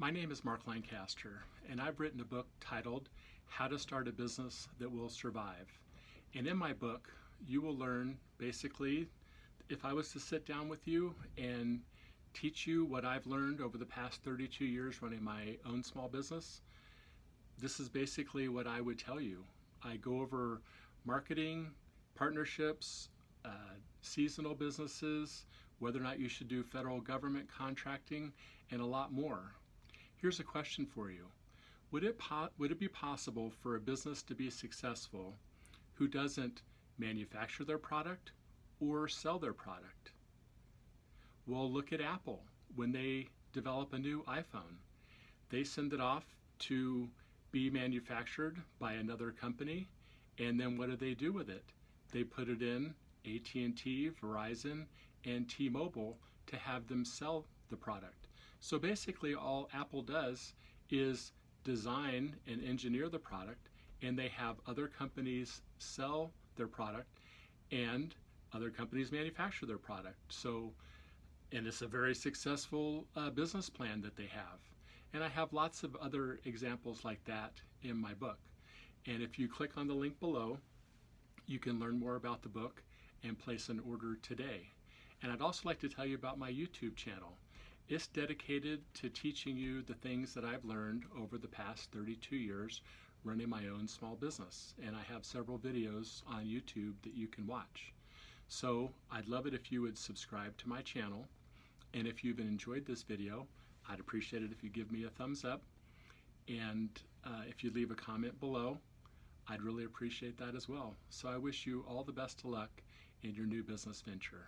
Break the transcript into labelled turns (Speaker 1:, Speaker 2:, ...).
Speaker 1: My name is Mark Lancaster, and I've written a book titled How to Start a Business That Will Survive. And in my book, you will learn basically, if I was to sit down with you and teach you what I've learned over the past 32 years running my own small business, this is basically what I would tell you. I go over marketing, partnerships, seasonal businesses, whether or not you should do federal government contracting, and a lot more. Here's a question for you. Would it be possible for a business to be successful who doesn't manufacture their product or sell their product? Well, look at Apple. When they develop a new iPhone, they send it off to be manufactured by another company, and then what do with it? They put it in AT&T, Verizon, and T-Mobile to have them sell the product. So basically all Apple does is design and engineer the product, and they have other companies sell their product and other companies manufacture their product. And it's a very successful business plan that they have. And I have lots of other examples like that in my book. And if you click on the link below, you can learn more about the book and place an order today. And I'd also like to tell you about my YouTube channel. It's dedicated to teaching you the things that I've learned over the past 32 years running my own small business. And I have several videos on YouTube that you can watch. So I'd love it if you would subscribe to my channel. And if you've enjoyed this video, I'd appreciate it if you give me a thumbs up. And if you leave a comment below, I'd really appreciate that as well. So I wish you all the best of luck in your new business venture.